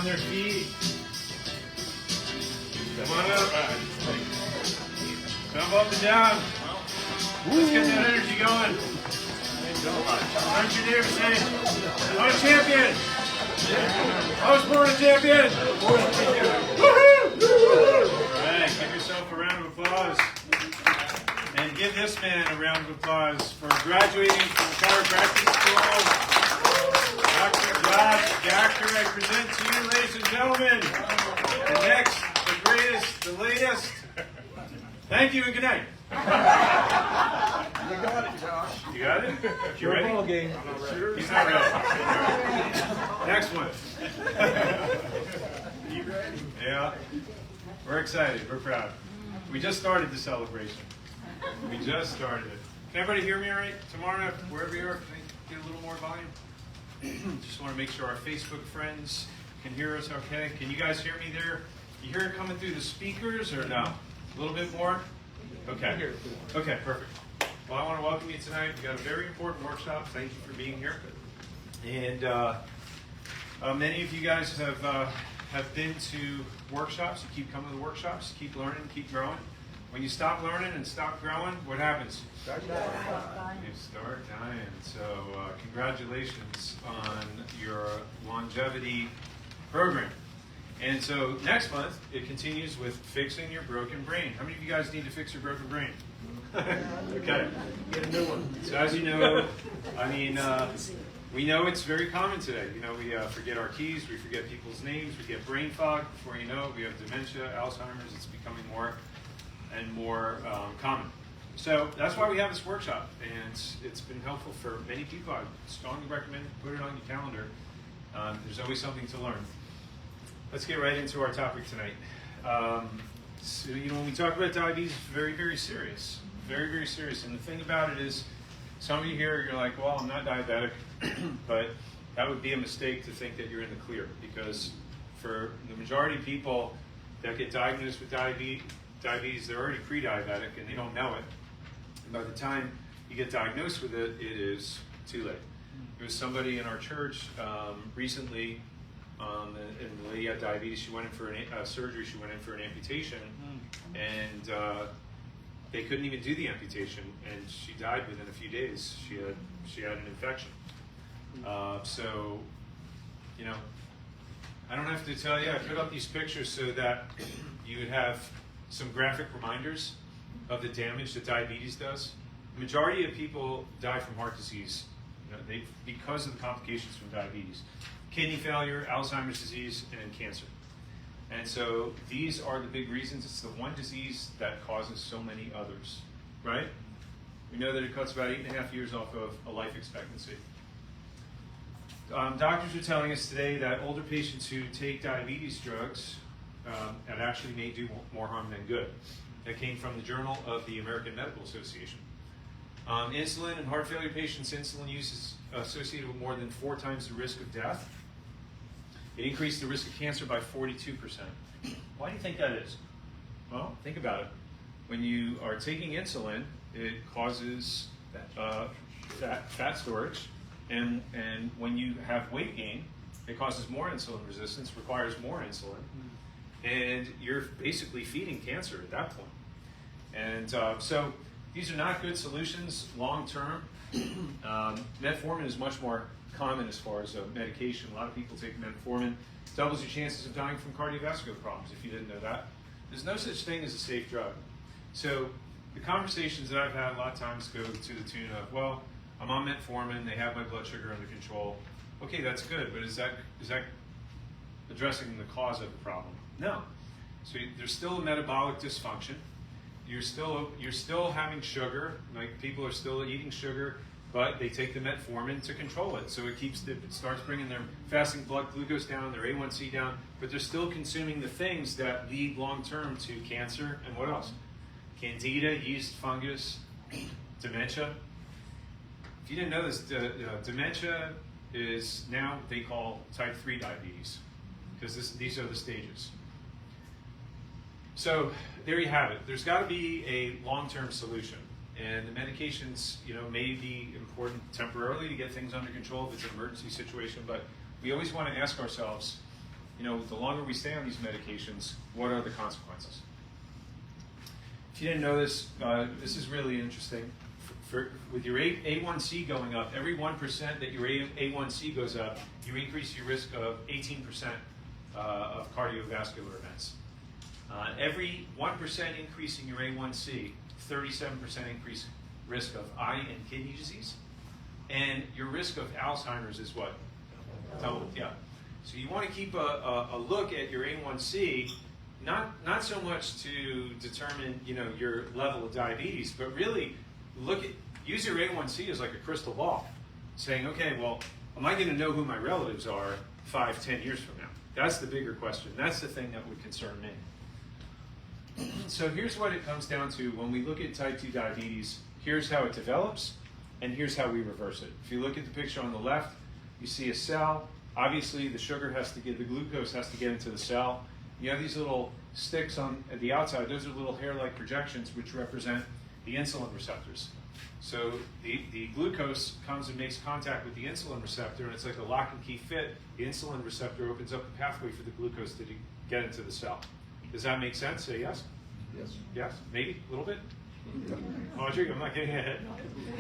on their feet. Come on up. Jump up and down. Let's get that energy going. Turn to your neighbor, say, I'm a champion. I was born a champion. Woohoo! All right, give yourself a round of applause. And give this man a round of applause for graduating from chiropractic school. Dr. Yachter, I present to you, ladies and gentlemen, the next, the greatest, the latest. Thank you and good night. You got it, Josh. You got it? You ready? Ball game. He's not ready. Next one. You ready? Yeah. We're excited. We're proud. We just started the celebration. We just started it. Can everybody hear me all right? Tomorrow, wherever you are, can I get a little more volume? Just want to make sure our Facebook friends can hear us okay. Can you guys hear me there? You hear it coming through the speakers or no? A little bit more? Okay. Okay, perfect. Well, I want to welcome you tonight. We've got a very important workshop. Thank you for being here. And many of you guys have been to workshops. You keep coming to the workshops, keep learning, keep growing. When you stop learning and stop growing, what happens? You start dying. So congratulations on your longevity program. And so next month, it continues with fixing your broken brain. How many of you guys need to fix your broken brain? Okay. Get a new one. So as you know, I mean, we know it's very common today. You know, we forget our keys, we forget people's names, we get brain fog. Before you know it, we have dementia, Alzheimer's. It's becoming more and more common. So that's why we have this workshop, and it's been helpful for many people. I strongly recommend put it on your calendar. There's always something to learn. Let's get right into our topic tonight. So, you know, when we talk about diabetes, it's very, very serious. Very, very serious. And the thing about it is, some of you here, you're like, well, I'm not diabetic, but that would be a mistake to think that you're in the clear, because for the majority of people that get diagnosed with diabetes, they're already pre-diabetic and they don't know it. And by the time you get diagnosed with it, it is too late. There was somebody in our church recently, and the lady had diabetes. She went in for surgery. She went in for an amputation, and they couldn't even do the amputation, and she died within a few days. She had an infection. So, you know, I don't have to tell you. I put up these pictures so that you would have some graphic reminders of the damage that diabetes does. The majority of people die from heart disease, you know, because of the complications from diabetes. Kidney failure, Alzheimer's disease, and cancer. And so these are the big reasons. It's the one disease that causes so many others, right? We know that it cuts about 8.5 years off of a life expectancy. Doctors are telling us today that older patients who take diabetes drugs that actually may do more harm than good. That came from the Journal of the American Medical Association. Insulin and heart failure patients, insulin use is associated with more than 4 times the risk of death. It increased the risk of cancer by 42%. Why do you think that is? Well, think about it. When you are taking insulin, it causes fat storage, and when you have weight gain, it causes more insulin resistance, requires more insulin, and you're basically feeding cancer at that point. And so these are not good solutions long term. Metformin is much more common as far as medication. A lot of people take metformin. Doubles your chances of dying from cardiovascular problems, if you didn't know that. There's no such thing as a safe drug. So the conversations that I've had a lot of times go to the tune of, well, I'm on metformin, they have my blood sugar under control. Okay, that's good, but is that addressing the cause of the problem? No. So there's still a metabolic dysfunction. You're still having sugar, like people are still eating sugar, but they take the metformin to control it. So it starts bringing their fasting blood glucose down, their A1C down, but they're still consuming the things that lead long-term to cancer and what else? Candida, yeast, fungus, dementia. If you didn't know this, dementia is now they call type 3 diabetes, because these are the stages. So there you have it. There's got to be a long-term solution. And the medications, you know, may be important temporarily to get things under control if it's an emergency situation, but we always want to ask ourselves, the longer we stay on these medications, what are the consequences? If you didn't know this, this is really interesting. With your A1C going up, every 1% that your A1C goes up, you increase your risk of 18% of cardiovascular events. Every 1% increase in your A1C, 37% increase risk of eye and kidney disease. And your risk of Alzheimer's is what? Doubled, yeah. So you want to keep a look at your A1C, not so much to determine your level of diabetes, but really use your A1C as like a crystal ball, saying, okay, well, am I going to know who my relatives are 5-10 years from now? That's the bigger question. That's the thing that would concern me. So here's what it comes down to when we look at type 2 diabetes. Here's how it develops, and here's how we reverse it. If you look at the picture on the left, you see a cell. Obviously, the glucose has to get into the cell. You have these little sticks on the outside. Those are little hair-like projections which represent the insulin receptors. So the glucose comes and makes contact with the insulin receptor, and it's like a lock and key fit. The insulin receptor opens up the pathway for the glucose to get into the cell. Does that make sense? Say yes? Yes. Yes? Maybe? A little bit? Audrey, I'm not getting ahead.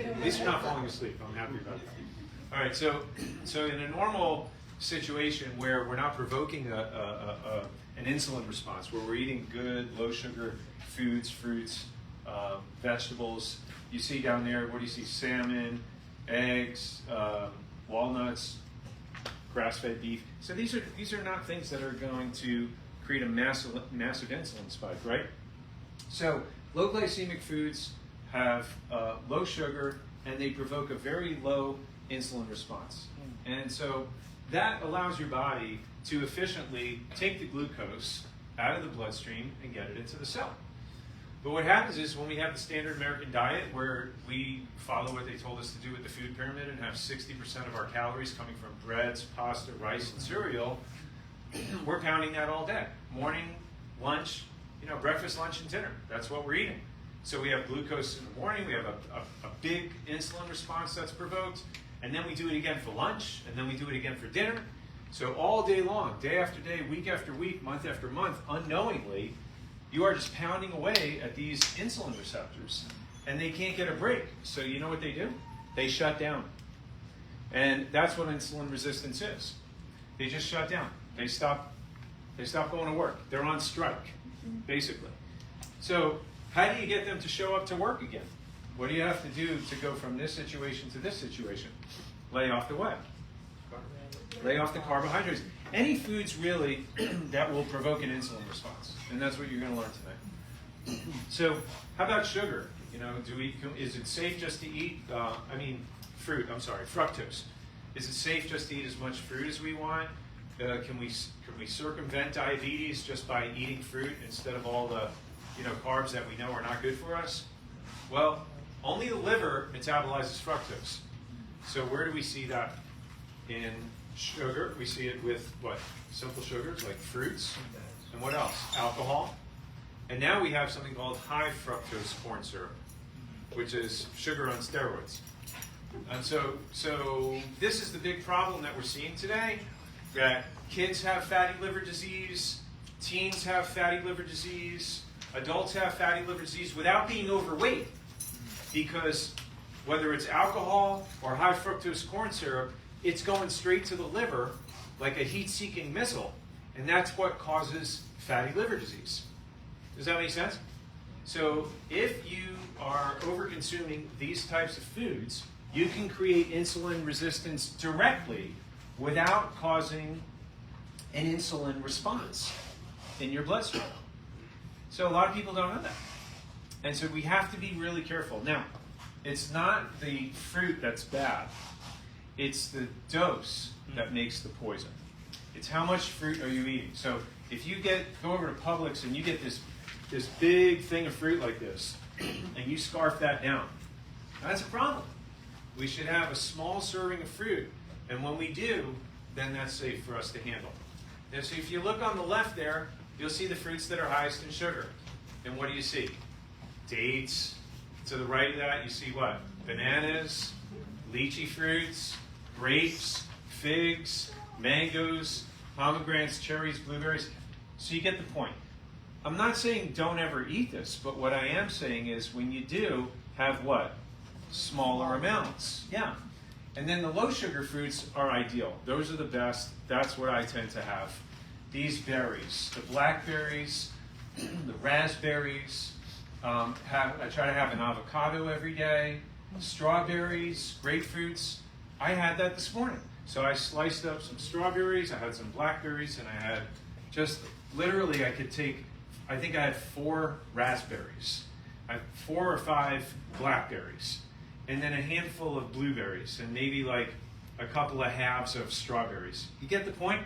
At least you're not falling asleep. I'm happy about that. All right, so in a normal situation where we're not provoking an insulin response, where we're eating good, low-sugar foods, fruits, vegetables, you see down there, what do you see? Salmon, eggs, walnuts, grass-fed beef. So these are not things that are going to create a massive insulin spike, right? So low glycemic foods have low sugar, and they provoke a very low insulin response. And so that allows your body to efficiently take the glucose out of the bloodstream and get it into the cell. But what happens is when we have the standard American diet where we follow what they told us to do with the food pyramid and have 60% of our calories coming from breads, pasta, rice, and cereal, we're pounding that all day. Morning, lunch, breakfast, lunch, and dinner. That's what we're eating. So we have glucose in the morning, we have a big insulin response that's provoked, and then we do it again for lunch, and then we do it again for dinner. So all day long, day after day, week after week, month after month, unknowingly, you are just pounding away at these insulin receptors, and they can't get a break. So you know what they do? They shut down. And that's what insulin resistance is. They just shut down. They stop going to work. They're on strike, basically. So how do you get them to show up to work again? What do you have to do to go from this situation to this situation? Lay off the what? Lay off the carbohydrates. Any foods really that will provoke an insulin response. And that's what you're going to learn tonight. So how about sugar? Is it safe just to eat, fructose. Is it safe just to eat as much fruit as we want? Can we circumvent diabetes just by eating fruit instead of all the carbs that we know are not good for us? Well, only the liver metabolizes fructose. So where do we see that? In sugar. We see it with what? Simple sugars like fruits. And what else? Alcohol. And now we have something called high fructose corn syrup, which is sugar on steroids. And so this is the big problem that we're seeing today, that kids have fatty liver disease, teens have fatty liver disease, adults have fatty liver disease without being overweight, because whether it's alcohol or high fructose corn syrup, it's going straight to the liver like a heat-seeking missile, and that's what causes fatty liver disease. Does that make sense? So if you are over-consuming these types of foods, you can create insulin resistance directly without causing an insulin response in your bloodstream. So a lot of people don't know that. And so we have to be really careful. Now, it's not the fruit that's bad. It's the dose that makes the poison. It's how much fruit are you eating. So if you go over to Publix and you get this big thing of fruit like this, and you scarf that down, that's a problem. We should have a small serving of fruit, and when we do, then that's safe for us to handle. And so if you look on the left there, you'll see the fruits that are highest in sugar. And what do you see? Dates. To the right of that, you see what? Bananas, lychee fruits, grapes, figs, mangoes, pomegranates, cherries, blueberries. So you get the point. I'm not saying don't ever eat this, but what I am saying is when you do, have what? Smaller amounts. Yeah. And then the low sugar fruits are ideal. Those are the best. That's what I tend to have. These berries, the blackberries, the raspberries. I try to have an avocado every day. Strawberries, grapefruits. I had that this morning. So I sliced up some strawberries, I had some blackberries, and I had just literally I could take, I think I had 4 raspberries. I had 4 or 5 blackberries, and then a handful of blueberries, and maybe like a couple of halves of strawberries. You get the point?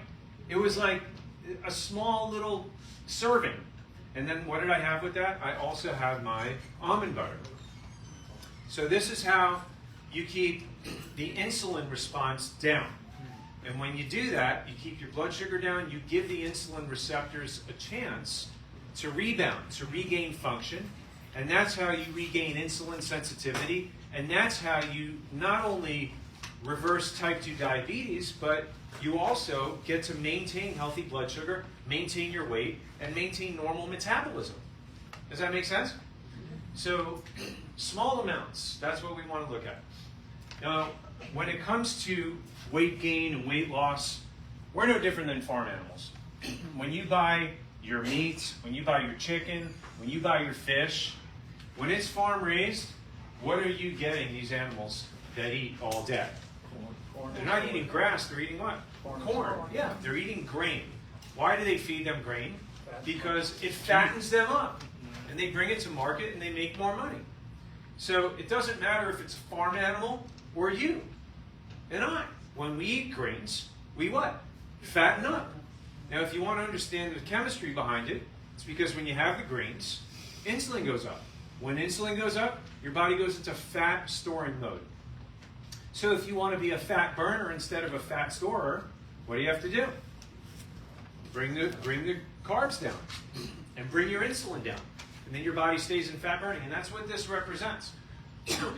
It was like a small little serving. And then what did I have with that? I also had my almond butter. So this is how you keep the insulin response down. And when you do that, you keep your blood sugar down, you give the insulin receptors a chance to rebound, to regain function, and that's how you regain insulin sensitivity, and that's how you not only reverse type 2 diabetes, but you also get to maintain healthy blood sugar, maintain your weight, and maintain normal metabolism. Does that make sense? So, small amounts, that's what we want to look at. Now, when it comes to weight gain and weight loss, we're no different than farm animals. When you buy your meat, when you buy your chicken, when you buy your fish, when it's farm raised, what are you getting these animals that eat all day? They're not eating grass, they're eating what? Corn. Yeah, they're eating grain. Why do they feed them grain? Because it fattens them up. And they bring it to market and they make more money. So it doesn't matter if it's a farm animal or you and I. When we eat grains, we what? Fatten up. Now if you want to understand the chemistry behind it, it's because when you have the grains, insulin goes up. When insulin goes up, your body goes into fat storing mode. So if you want to be a fat burner instead of a fat storer, what do you have to do? Bring the carbs down and bring your insulin down. And then your body stays in fat burning. And that's what this represents.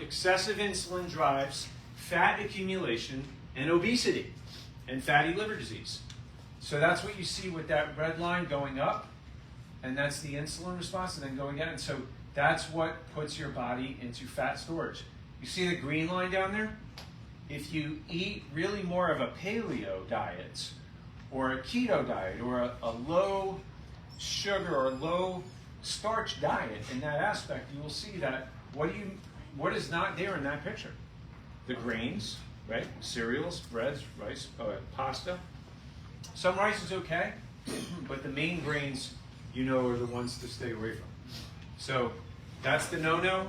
Excessive insulin drives fat accumulation and obesity and fatty liver disease. So that's what you see with that red line going up. And that's the insulin response and then going down. And so that's what puts your body into fat storage. You see the green line down there? If you eat really more of a paleo diet or a keto diet or a low sugar or low starch diet in that aspect, you will see that what is not there in that picture? The grains, right? Cereals, breads, rice, pasta. Some rice is okay, but the main grains, you know, are the ones to stay away from. So that's the no-no.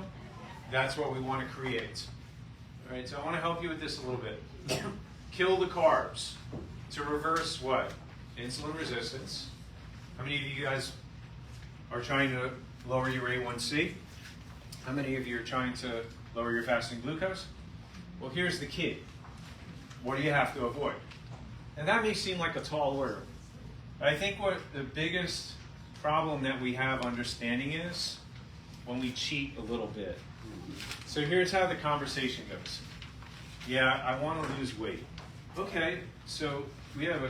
That's what we want to create. All right, so I want to help you with this a little bit. Kill the carbs to reverse what? Insulin resistance. How many of you guys are trying to lower your A1C? How many of you are trying to lower your fasting glucose? Well, here's the key. What do you have to avoid? And that may seem like a tall order. But I think what the biggest problem that we have understanding is when we cheat a little bit. So here's how the conversation goes. Yeah, I want to lose weight. Okay, so we have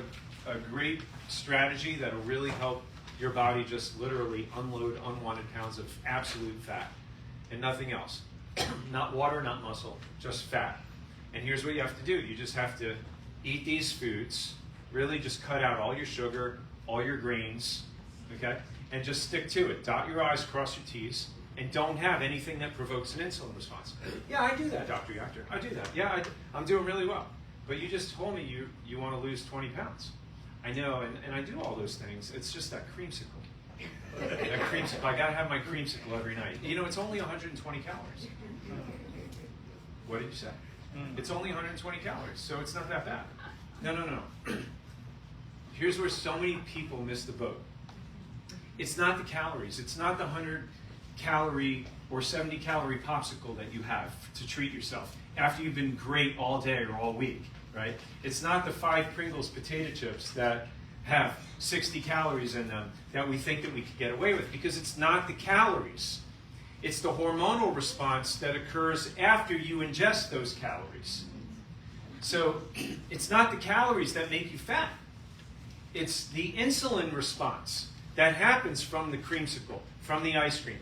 a great strategy that'll really help your body just literally unload unwanted pounds of absolute fat and nothing else. Not water, not muscle, just fat. And here's what you have to do. You just have to eat these foods, really just cut out all your sugar, all your grains, okay? And just stick to it. Dot your I's, cross your T's, and don't have anything that provokes an insulin response. Yeah, I do that, Dr. Yachter. I do that. Yeah, I'm doing really well. But you just told me you want to lose 20 pounds. I know, and I do all those things. It's just that creamsicle. That creamsicle. I got to have my creamsicle every night. You know, it's only 120 calories. What did you say? It's only 120 calories, so it's not that bad. No. Here's where so many people miss the boat. It's not the calories. It's not the 100-calorie or 70-calorie popsicle that you have to treat yourself after you've been great all day or all week, right? It's not the 5 Pringles potato chips that have 60 calories in them that we think that we could get away with, because it's not the calories. It's the hormonal response that occurs after you ingest those calories. So it's not the calories that make you fat. it's the insulin response that happens from the creamsicle, from the ice cream,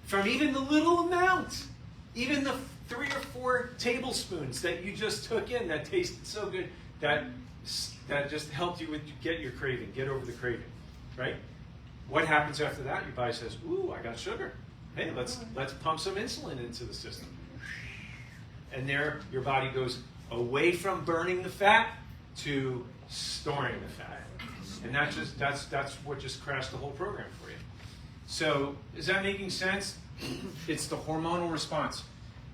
from even the little amount, even the 3 or 4 tablespoons that you just took in that tasted so good, that just helped you get your craving, get over the craving, right? What happens after that? Your body says, ooh, I got sugar. Hey, let's pump some insulin into the system. And there, your body goes away from burning the fat to storing the fat. And that's what just crashed the whole program for you. So, is that making sense? It's the hormonal response.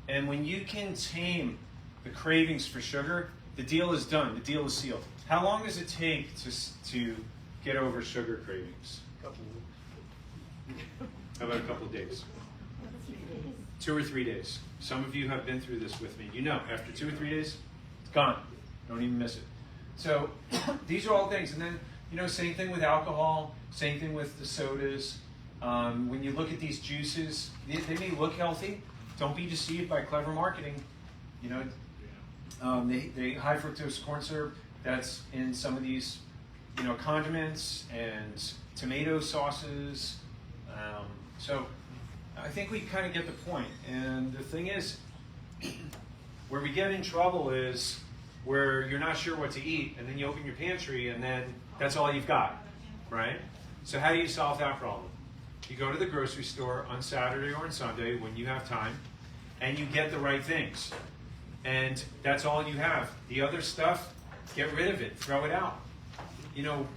And when you can tame the cravings for sugar, the deal is done. The deal is sealed. How long does it take to get over sugar cravings? How about a couple of days? 2 or 3 days. Some of you have been through this with me. You know, after 2 or 3 days, it's gone. Don't even miss it. So these are all things. And then, same thing with alcohol, same thing with the sodas. When you look at these juices, they may look healthy. Don't be deceived by clever marketing. They high fructose corn syrup that's in some of these, condiments and tomato sauces. So I think we kind of get the point. And the thing is, where we get in trouble is where you're not sure what to eat, and then you open your pantry, and then that's all you've got, right? So how do you solve that problem? You go to the grocery store on Saturday or on Sunday when you have time, and you get the right things. And that's all you have. The other stuff, get rid of it, throw it out.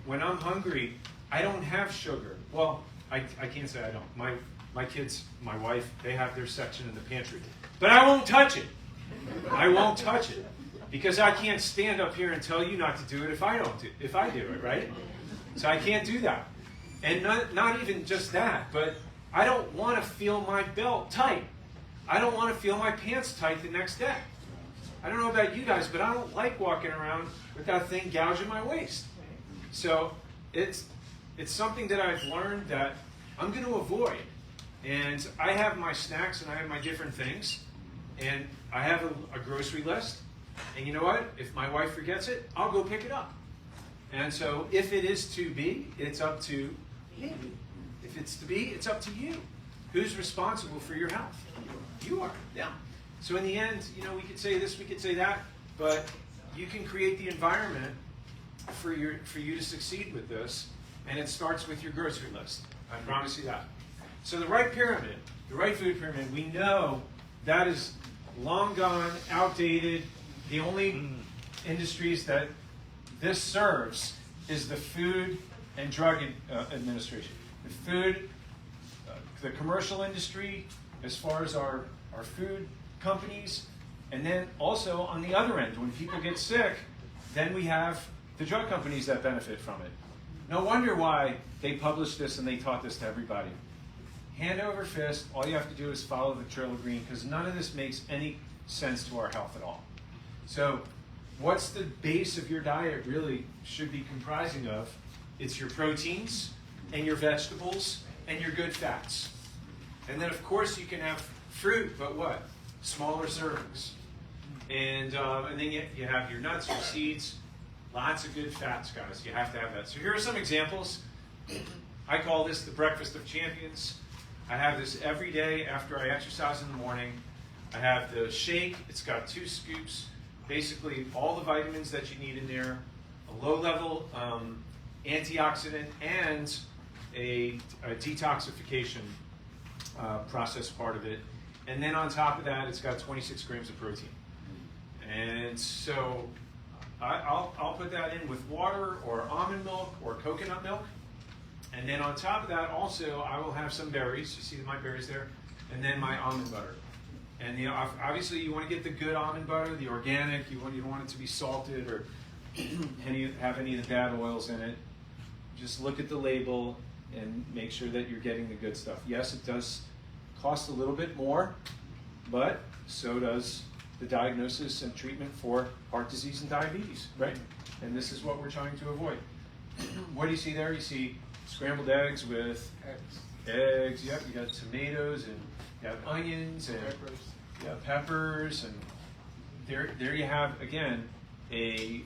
When I'm hungry, I don't have sugar. Well, I can't say I don't. My kids, my wife, they have their section in the pantry. But I won't touch it. I won't touch it. Because I can't stand up here and tell you not to do it if I do it, right? So I can't do that. And not even just that, but I don't want to feel my belt tight. I don't want to feel my pants tight the next day. I don't know about you guys, but I don't like walking around with that thing gouging my waist. So it's something that I've learned that I'm going to avoid. And I have my snacks and I have my different things. And I have a grocery list. And you know what? If my wife forgets it, I'll go pick it up. And so if it is to be, it's up to him. If it's to be, it's up to you. Who's responsible for your health? You are. Yeah. So in the end, we could say this, we could say that, but you can create the environment for you to succeed with this, and it starts with your grocery list. I promise you that. So the right pyramid, the right food pyramid, we know that is long gone, outdated. The only industries that this serves is the Food and Drug Administration. The commercial industry, as far as our food companies, and then also on the other end, when people get sick, then we have the drug companies that benefit from it. No wonder why they published this and they taught this to everybody. Hand over fist, all you have to do is follow the trail of green, because none of this makes any sense to our health at all. So what's the base of your diet really should be comprising of? It's your proteins and your vegetables and your good fats. And then of course you can have fruit, but what? Smaller servings. And then you have your nuts, your seeds, lots of good fats, guys. You have to have that. So here are some examples. I call this the breakfast of champions. I have this every day after I exercise in the morning. I have the shake. It's got 2 scoops, basically all the vitamins that you need in there, a low-level antioxidant, and a detoxification process part of it. And then on top of that, it's got 26 grams of protein. And so I'll put that in with water or almond milk or coconut milk. And then on top of that, also, I will have some berries. You see my berries there? And then my almond butter. And obviously, you want to get the good almond butter, the organic. You don't want it to be salted or have any of the bad oils in it. Just look at the label and make sure that you're getting the good stuff. Yes, it does cost a little bit more, but so does the diagnosis and treatment for heart disease and diabetes, right? And this is what we're trying to avoid. What do you see there? You see scrambled eggs with eggs. Yep, you got tomatoes, and you have onions, and you have peppers, and there you have, again, a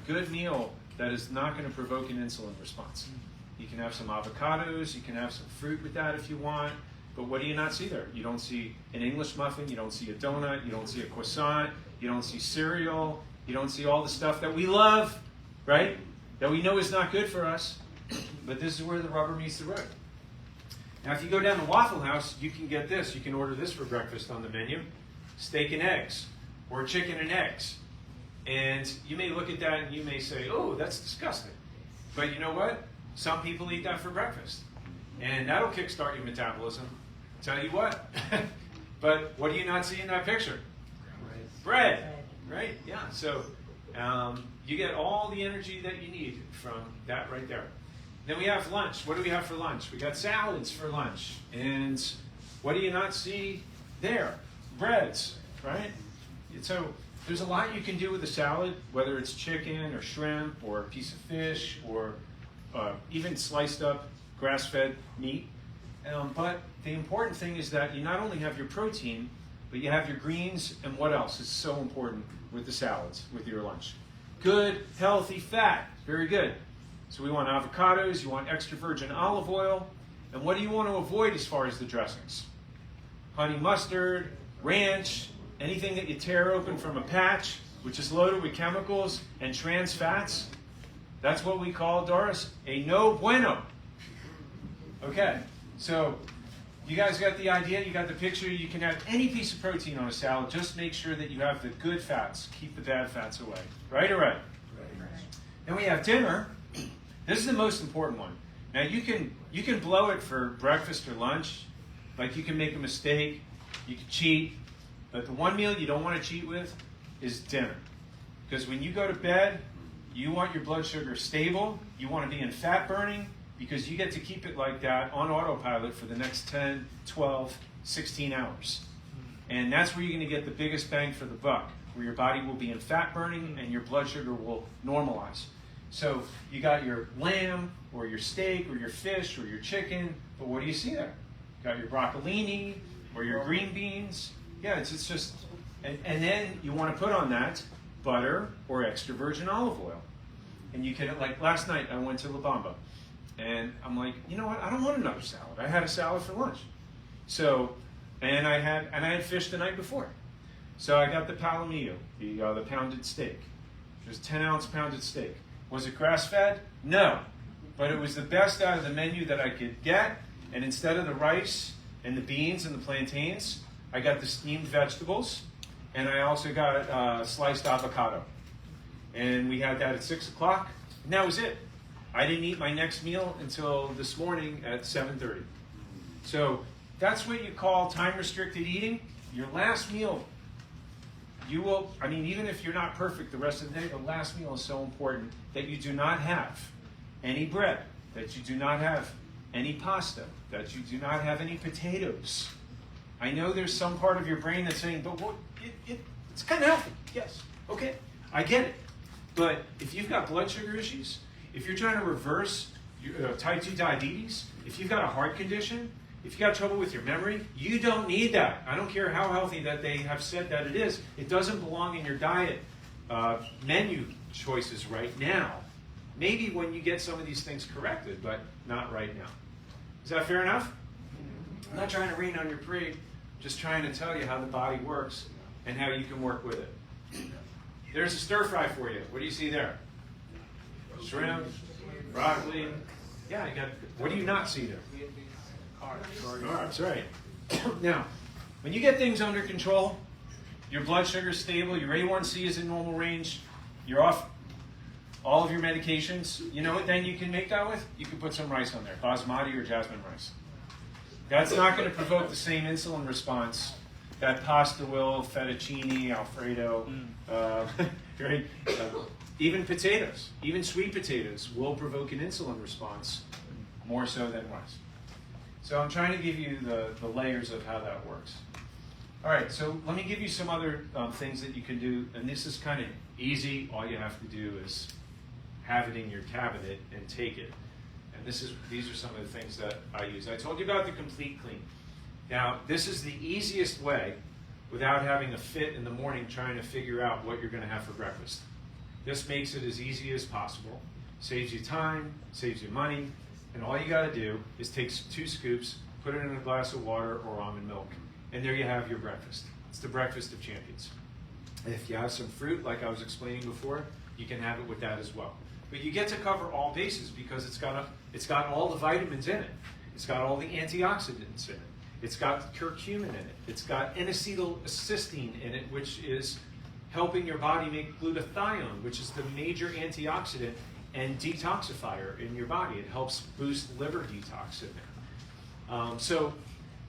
good meal that is not going to provoke an insulin response. You can have some avocados, you can have some fruit with that if you want, but what do you not see there? You don't see an English muffin, you don't see a donut, you don't see a croissant, you don't see cereal, you don't see all the stuff that we love, right? That we know is not good for us, but this is where the rubber meets the road. Now, if you go down to Waffle House, you can get this. You can order this for breakfast on the menu, steak and eggs, or chicken and eggs. And you may look at that and you may say, oh, that's disgusting. But you know what? Some people eat that for breakfast. And that'll kickstart your metabolism. Tell you what. But what do you not see in that picture? Bread. Right? Yeah. So you get all the energy that you need from that right there. Then we have lunch. What do we have for lunch? We got salads for lunch. And what do you not see there? Breads, right? So there's a lot you can do with a salad, whether it's chicken or shrimp or a piece of fish or even sliced up grass-fed meat. But the important thing is that you not only have your protein, but you have your greens, and what else is so important with the salads, with your lunch? Good, healthy fat. Very good. So we want avocados, you want extra virgin olive oil, and what do you want to avoid as far as the dressings? Honey mustard, ranch, anything that you tear open from a patch, which is loaded with chemicals and trans fats. That's what we call, Doris, a no bueno. Okay, so you guys got the idea, you got the picture. You can have any piece of protein on a salad, just make sure that you have the good fats. Keep the bad fats away. Right or right? Then we have dinner. This is the most important one. Now you can blow it for breakfast or lunch, like you can make a mistake, you can cheat, but the one meal you don't want to cheat with is dinner. Because when you go to bed, you want your blood sugar stable, you want to be in fat burning, because you get to keep it like that on autopilot for the next 10, 12, 16 hours. And that's where you're going to get the biggest bang for the buck, where your body will be in fat burning and your blood sugar will normalize. So you got your lamb or your steak or your fish or your chicken, but what do you see there? You got your broccolini or your green beans. Yeah, it's just, and then you want to put on that butter or extra virgin olive oil. And you can, like last night I went to La Bamba and I'm like, you know what, I don't want another salad. I had a salad for lunch. So, and I had fish the night before. So I got the palomillo, the pounded steak. It was 10-ounce pounded steak. Was it grass-fed? No. But it was the best out of the menu that I could get. And instead of the rice and the beans and the plantains, I got the steamed vegetables. And I also got sliced avocado. And we had that at 6 o'clock. And that was it. I didn't eat my next meal until this morning at 7:30. So that's what you call time-restricted eating. Your last meal, you will, I mean, even if you're not perfect the rest of the day, the last meal is so important that you do not have any bread, that you do not have any pasta, that you do not have any potatoes. I know there's some part of your brain that's saying, but what, it's kind of healthy. Yes, okay, I get it. But if you've got blood sugar issues, if you're trying to reverse your, type 2 diabetes, if you've got a heart condition, if you got trouble with your memory, you don't need that. I don't care how healthy that they have said that it is. It doesn't belong in your diet menu choices right now. Maybe when you get some of these things corrected, but not right now. Is that fair enough? I'm not trying to rain on your parade, just trying to tell you how the body works and how you can work with it. There's a stir fry for you. What do you see there? Shrimp, broccoli. Yeah, you got. What do you not see there? Carbs, right. Now, when you get things under control, your blood sugar is stable, your A1C is in normal range, you're off all of your medications, you know what then you can make that with? You can put some rice on there, basmati or jasmine rice. That's not going to provoke the same insulin response that pasta will, fettuccine, Alfredo, right? Even potatoes, even sweet potatoes will provoke an insulin response more so than rice. So I'm trying to give you the layers of how that works. All right, so let me give you some other things that you can do, and this is kind of easy. All you have to do is have it in your cabinet and take it. And these are some of the things that I use. I told you about the complete clean. Now, this is the easiest way without having a fit in the morning trying to figure out what you're going to have for breakfast. This makes it as easy as possible, saves you time, saves you money, and all you got to do is take 2 scoops, put it in a glass of water or almond milk, and there you have your breakfast. It's the breakfast of champions. If you have some fruit, like I was explaining before, you can have it with that as well. But you get to cover all bases because it's got all the vitamins in it. It's got all the antioxidants in it. It's got curcumin in it. It's got N-acetylcysteine in it, which is helping your body make glutathione, which is the major antioxidant and detoxifier in your body. It helps boost liver detox in there. So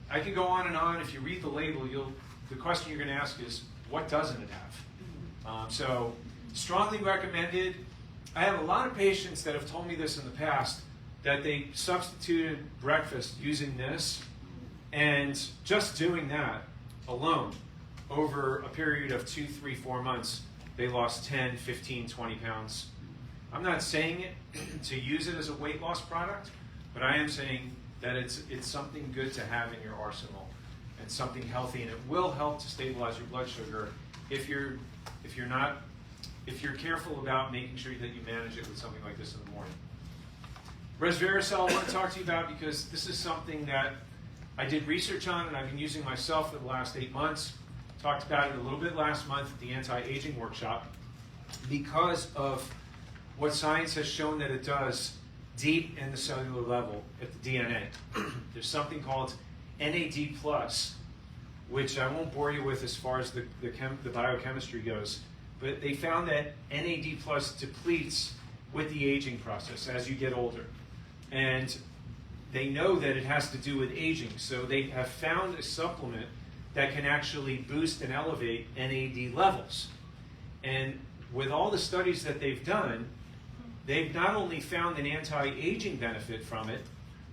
I could go on and on. If you read the label, the question you're going to ask is, what doesn't it have? So strongly recommended. I have a lot of patients that have told me this in the past, that they substituted breakfast using this, and just doing that alone over a period of 2, 3, 4 months, they lost 10, 15, 20 pounds. I'm not saying it to use it as a weight loss product, but I am saying that it's something good to have in your arsenal and something healthy, and it will help to stabilize your blood sugar if you're careful about making sure that you manage it with something like this in the morning. Resveratrol I want to talk to you about because this is something that I did research on and I've been using myself for the last 8 months. Talked about it a little bit last month at the anti-aging workshop because of what science has shown that it does deep in the cellular level at the DNA. There's something called NAD+, which I won't bore you with as far as the biochemistry goes, but they found that NAD+ depletes with the aging process as you get older. And they know that it has to do with aging, so they have found a supplement that can actually boost and elevate NAD levels. And with all the studies that they've done, they've not only found an anti-aging benefit from it,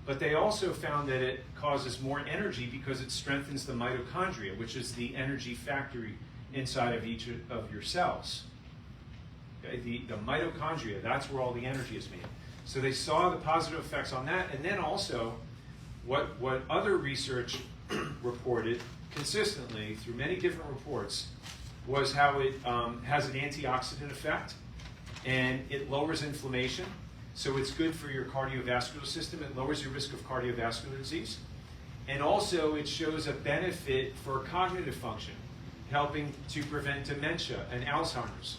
but they also found that it causes more energy because it strengthens the mitochondria, which is the energy factory inside of each of your cells. Okay? The mitochondria, that's where all the energy is made. So they saw the positive effects on that, and then also what other research reported consistently through many different reports was how it has an antioxidant effect, and it lowers inflammation, so it's good for your cardiovascular system. It lowers your risk of cardiovascular disease, and also it shows a benefit for cognitive function, helping to prevent dementia and Alzheimer's.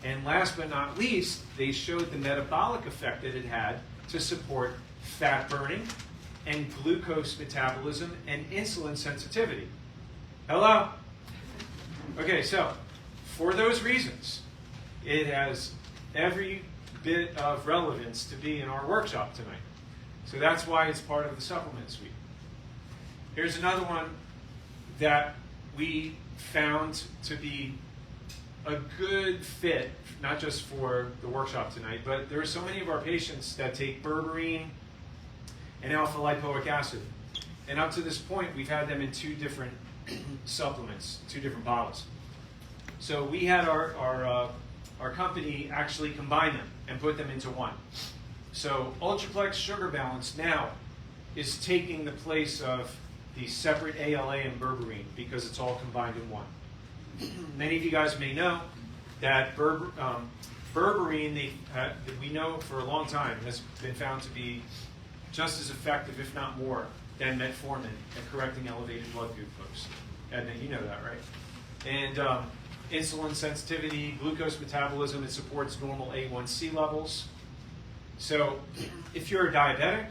And last but not least, they showed the metabolic effect that it had to support fat burning and glucose metabolism and insulin sensitivity. Hello? Okay, so for those reasons, it has every bit of relevance to be in our workshop tonight. So that's why it's part of the supplement suite. Here's another one that we found to be a good fit, not just for the workshop tonight, but there are so many of our patients that take berberine and alpha lipoic acid. And up to this point, we've had them in 2 different supplements, 2 different bottles. So we had our company actually combine them and put them into one. So Ultraplex Sugar Balance now is taking the place of the separate ALA and berberine because it's all combined in one. Many of you guys may know that berberine, we know for a long time, has been found to be just as effective, if not more, than metformin at correcting elevated blood glucose. Edna, you know that, right? And insulin sensitivity, glucose metabolism, it supports normal A1C levels. So if you're a diabetic,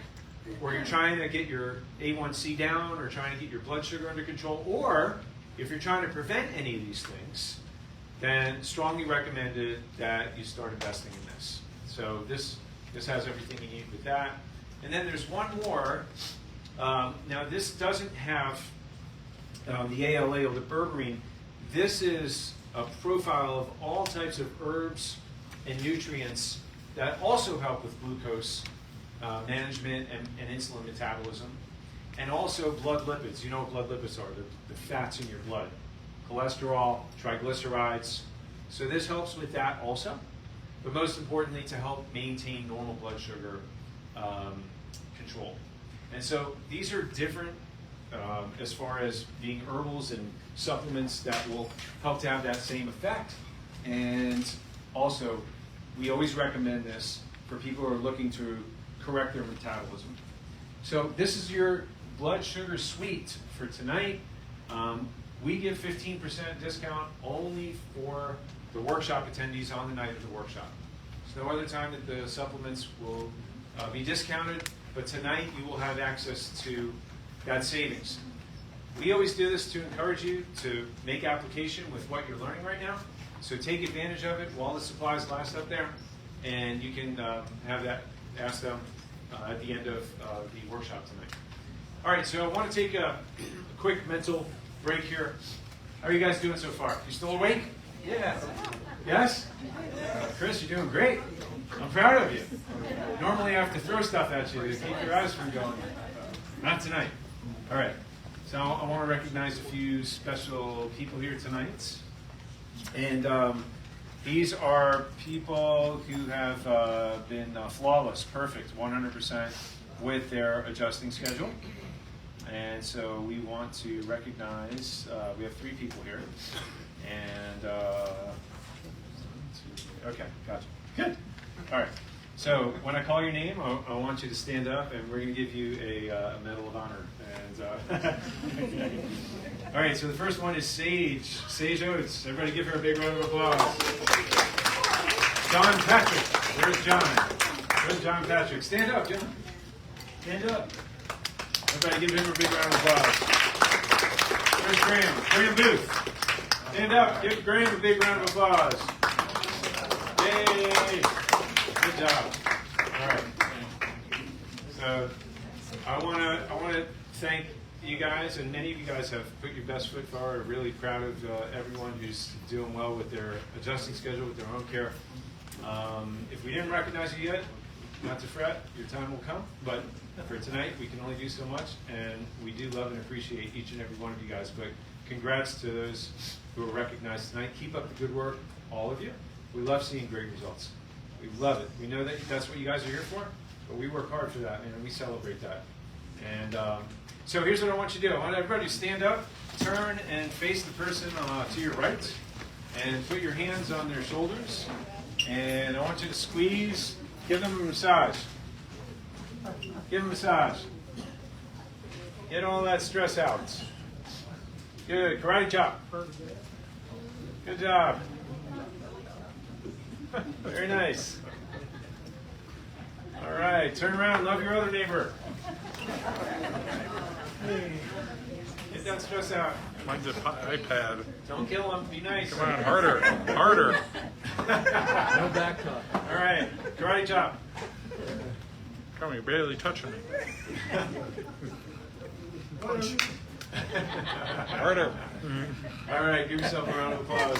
or you're trying to get your A1C down, or trying to get your blood sugar under control, or if you're trying to prevent any of these things, then strongly recommended that you start investing in this. So this has everything you need with that. And then there's one more. Now this doesn't have the ALA or the berberine. This is a profile of all types of herbs and nutrients that also help with glucose management and insulin metabolism. And also blood lipids. You know what blood lipids are, the fats in your blood. Cholesterol, triglycerides. So this helps with that also. But most importantly, to help maintain normal blood sugar control. And so these are different as far as being herbals and supplements that will help to have that same effect. And also, we always recommend this for people who are looking to correct their metabolism. So this is your blood sugar suite for tonight. We give 15% discount only for the workshop attendees on the night of the workshop. There's no other time that the supplements will be discounted, but tonight you will have access to that savings. We always do this to encourage you to make application with what you're learning right now. So take advantage of it while the supplies last up there, and you can have that ask them at the end of the workshop tonight. All right, so I want to take a quick mental break here. How are you guys doing so far? You still awake? Yeah. Yes? Chris, you're doing great. I'm proud of you. Normally I have to throw stuff at you to keep your eyes from going. Not tonight. All right. So I want to recognize a few special people here tonight. And these are people who have been flawless, perfect, 100% with their adjusting schedule. And so we want to recognize, we have 3 people here. And, okay, gotcha. Good. All right. So when I call your name, I want you to stand up, and we're going to give you a Medal of Honor. And all right. So the first one is Sage Oates. Everybody, give her a big round of applause. John Patrick. Where's John? Where's John Patrick? Stand up, John. Stand up. Everybody, give him a big round of applause. Where's Graham? Graham Booth. Stand up. Give Graham a big round of applause. Yay! Good job. All right. So I want to thank you guys, and many of you guys have put your best foot forward. I'm really proud of everyone who's doing well with their adjusting schedule, with their own care. If we didn't recognize you yet, not to fret, your time will come. But for tonight, we can only do so much, and we do love and appreciate each and every one of you guys. But congrats to those who are recognized tonight. Keep up the good work, all of you. We love seeing great results. We love it. We know that that's what you guys are here for, but we work hard for that, and we celebrate that. And so here's what I want you to do. I want everybody to stand up, turn, and face the person to your right, and put your hands on their shoulders. And I want you to squeeze. Give them a massage. Give them a massage. Get all that stress out. Good. Karate chop. Good job. Very nice. All right. Turn around. Love your other neighbor. Get that stress out. Mine's an iPad. Don't kill him. Be nice. Come on, harder, harder. No back talk. All right. Karate chop. Come on, you're barely touching me. Punch. Harder. All right. Give yourself a round of applause.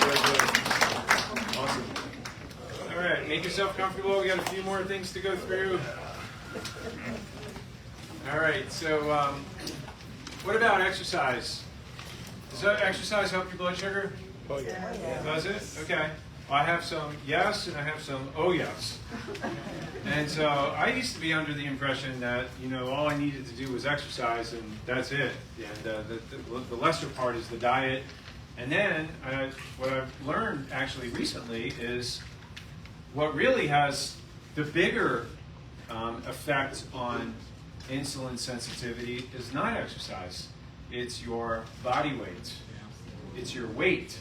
Good. Awesome. All right. Make yourself comfortable. We got a few more things to go through. All right. So, what about exercise? Does that exercise help your blood sugar? Oh, yeah. Does it? Okay. Well, I have some yes, and I have some oh yes. And so I used to be under the impression that, all I needed to do was exercise, and that's it. And the lesser part is the diet. And then what I've learned actually recently is what really has the bigger effect on insulin sensitivity is not exercise. It's your body weight. It's your weight.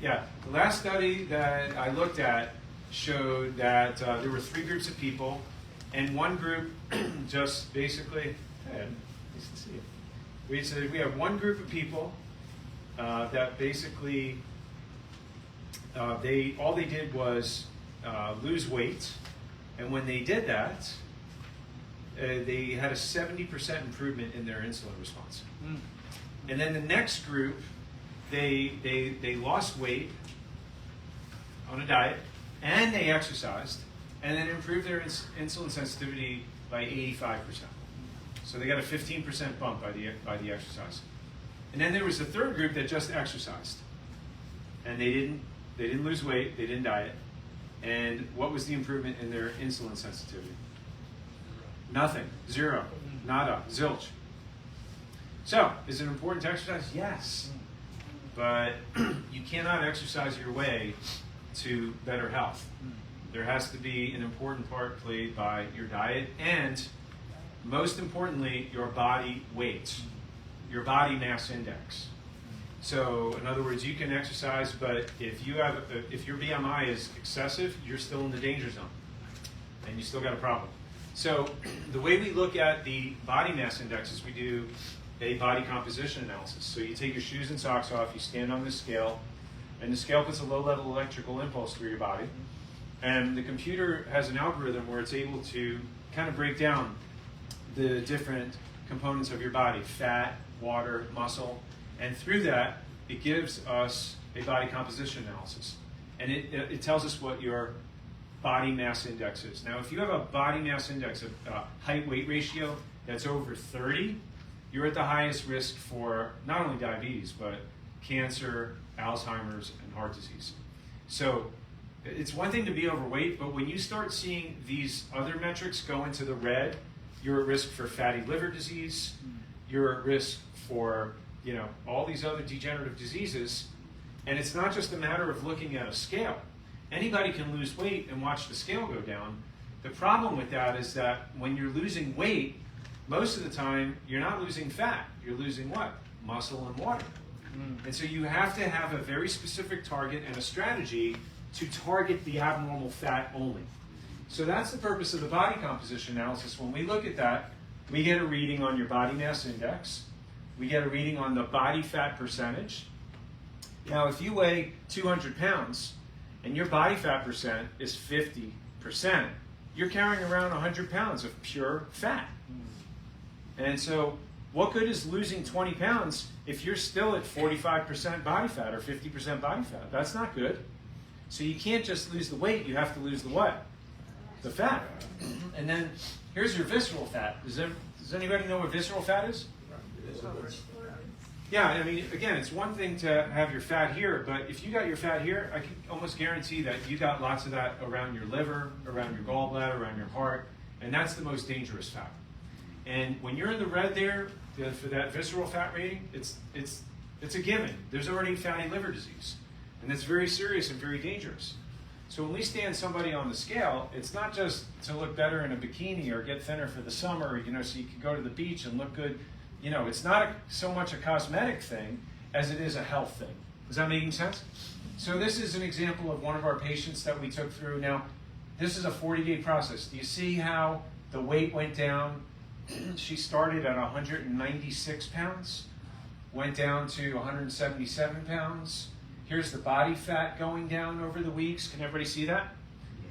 Yeah, the last study that I looked at showed that there were 3 groups of people, and one group just basically, hey, nice to see you. We have one group of people that basically, all they did was lose weight, and when they did that, they had a 70% improvement in their insulin response. And then the next group, they lost weight on a diet, and they exercised, and then improved their insulin sensitivity by 85%. So they got a 15% bump by the exercise. And then there was the third group that just exercised, and they didn't lose weight, they didn't diet. And what was the improvement in their insulin sensitivity? Nothing. Zero. Nada. Zilch. So, is it important to exercise? Yes. But you cannot exercise your way to better health. There has to be an important part played by your diet and, most importantly, your body weight, your body mass index. So, in other words, you can exercise, but if your BMI is excessive, you're still in the danger zone, and you still got a problem. So, the way we look at the body mass index is we do a body composition analysis. So, you take your shoes and socks off, you stand on this scale, and the scale puts a low-level electrical impulse through your body, and the computer has an algorithm where it's able to kind of break down the different components of your body: fat, water, muscle, and through that, it gives us a body composition analysis. And it tells us what your body mass index is. Now, if you have a body mass index, a height-weight ratio that's over 30, you're at the highest risk for not only diabetes, but cancer, Alzheimer's, and heart disease. So it's one thing to be overweight, but when you start seeing these other metrics go into the red, you're at risk for fatty liver disease, you're at risk for all these other degenerative diseases. And it's not just a matter of looking at a scale. Anybody can lose weight and watch the scale go down. The problem with that is that when you're losing weight, most of the time you're not losing fat. You're losing what? Muscle and water. And so you have to have a very specific target and a strategy to target the abnormal fat only. So that's the purpose of the body composition analysis. When we look at that, we get a reading on your body mass index. We get a reading on the body fat percentage. Now, if you weigh 200 pounds and your body fat percent is 50%, you're carrying around 100 pounds of pure fat. And so what good is losing 20 pounds if you're still at 45% body fat or 50% body fat? That's not good. So you can't just lose the weight, you have to lose the what? The fat. And then here's your visceral fat. Does anybody know what visceral fat is? Yeah, I mean, again, it's one thing to have your fat here, but if you got your fat here, I can almost guarantee that you got lots of that around your liver, around your gallbladder, around your heart, and that's the most dangerous fat. And when you're in the red there, for that visceral fat rating, it's a given. There's already fatty liver disease, and it's very serious and very dangerous. So when we stand somebody on the scale, it's not just to look better in a bikini or get thinner for the summer, so you can go to the beach and look good. It's not so much a cosmetic thing as it is a health thing. Is that making sense? So this is an example of one of our patients that we took through. Now, this is a 40-day process. Do you see how the weight went down? She started at 196 pounds, went down to 177 pounds. Here's the body fat going down over the weeks. Can everybody see that?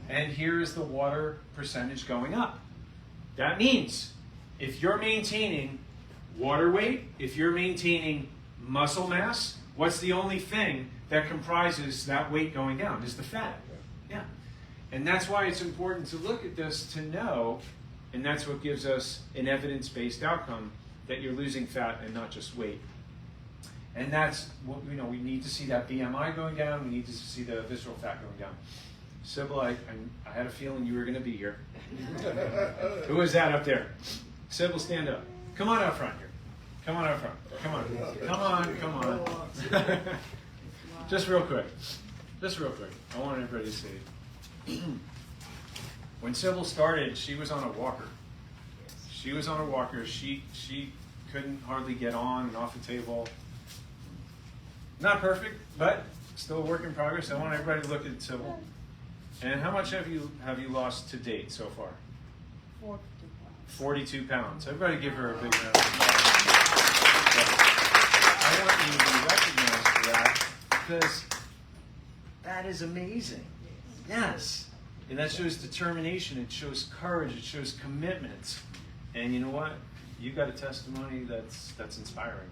And here's the water percentage going up. That means if you're maintaining water weight, if you're maintaining muscle mass, what's the only thing that comprises that weight going down? Is the fat. Yeah. And that's why it's important to look at this to know, and that's what gives us an evidence-based outcome, that you're losing fat and not just weight. And that's what we need to see that BMI going down, we need to see the visceral fat going down. Sybil, I had a feeling you were going to be here. Who was that up there? Sybil, stand up. Come on out front here. Come on out front. Come on. Come on, come on. Just real quick. I want everybody to see. When Sybil started, she was on a walker. She couldn't hardly get on and off the table. Not perfect, but still a work in progress. I want everybody to look at Sybil. And how much have you lost to date so far? 42 pounds. Everybody give her a big round of applause. I want you to be recognized for that because that is amazing. Yes. And that shows determination, it shows courage, it shows commitment. And you know what? You've got a testimony that's inspiring.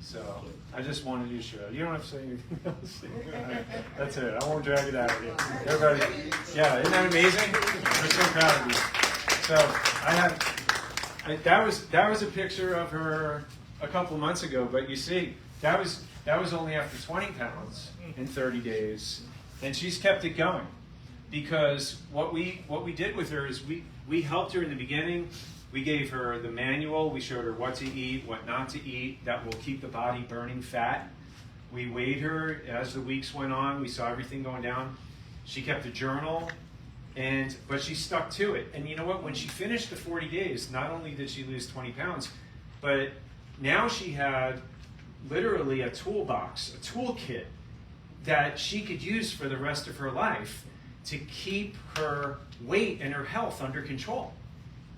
So I just wanted you to share. You don't have to say anything else. That's it. I won't drag it out of you. Everybody, yeah, isn't that amazing? We're so proud of you. So that was a picture of her a couple months ago, but you see, that was only after 20 pounds in 30 days, and she's kept it going because what we did with her is we helped her in the beginning. We gave her the manual. We showed her what to eat, what not to eat that will keep the body burning fat. We weighed her as the weeks went on. We saw everything going down. She kept a journal, but she stuck to it. And you know what? When she finished the 40 days, not only did she lose 20 pounds, but now she had literally a toolbox, a toolkit that she could use for the rest of her life to keep her weight and her health under control.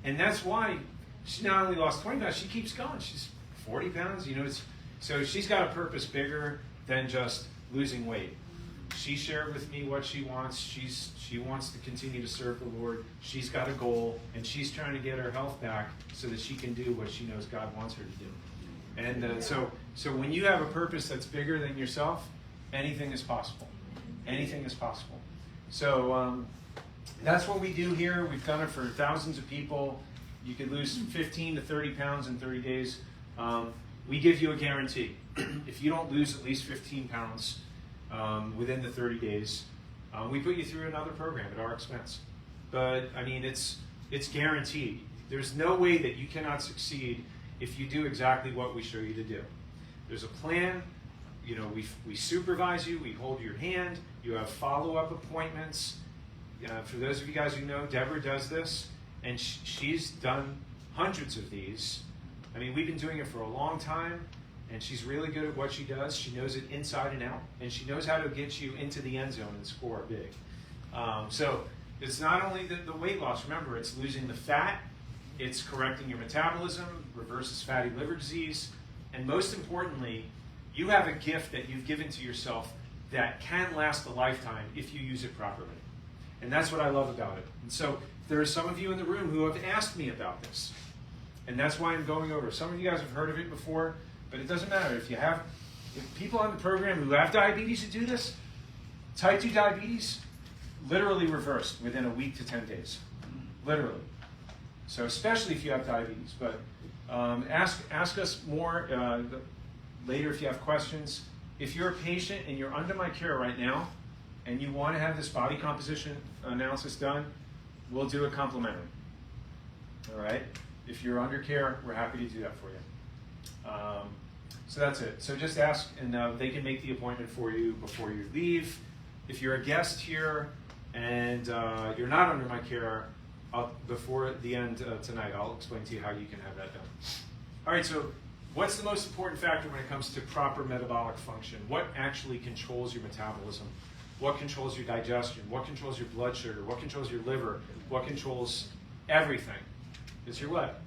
And that's why she not only lost 20 pounds, she keeps going. She's 40 pounds, so she's got a purpose bigger than just losing weight. She shared with me what she wants. She wants to continue to serve the Lord. She's got a goal, and she's trying to get her health back so that she can do what she knows God wants her to do. And so when you have a purpose that's bigger than yourself, anything is possible. Anything is possible. So that's what we do here. We've done it for thousands of people. You could lose 15 to 30 pounds in 30 days. We give you a guarantee. If you don't lose at least 15 pounds within the 30 days, we put you through another program at our expense. But I mean, it's guaranteed. There's no way that you cannot succeed if you do exactly what we show you to do. There's a plan. We supervise you. We hold your hand. You have follow-up appointments. For those of you guys who know, Deborah does this, and she's done hundreds of these. I mean, we've been doing it for a long time, and she's really good at what she does. She knows it inside and out, and she knows how to get you into the end zone and score big. So it's not only the weight loss. Remember, it's losing the fat. It's correcting your metabolism, reverses fatty liver disease, and most importantly, you have a gift that you've given to yourself that can last a lifetime if you use it properly. And that's what I love about it. And so there are some of you in the room who have asked me about this. And that's why I'm going over. Some of you guys have heard of it before, but it doesn't matter. If people on the program who have diabetes who do this, type 2 diabetes, literally reversed within a week to 10 days. Literally. So especially if you have diabetes. But ask us more later if you have questions. If you're a patient and you're under my care right now, and you want to have this body composition analysis done, we'll do it complimentary. All right? If you're under care, we're happy to do that for you. So that's it. So just ask, and they can make the appointment for you before you leave. If you're a guest here and you're not under my care, before the end tonight, I'll explain to you how you can have that done. All right, so what's the most important factor when it comes to proper metabolic function? What actually controls your metabolism? What controls your digestion? What controls your blood sugar? What controls your liver? What controls everything? It's your what?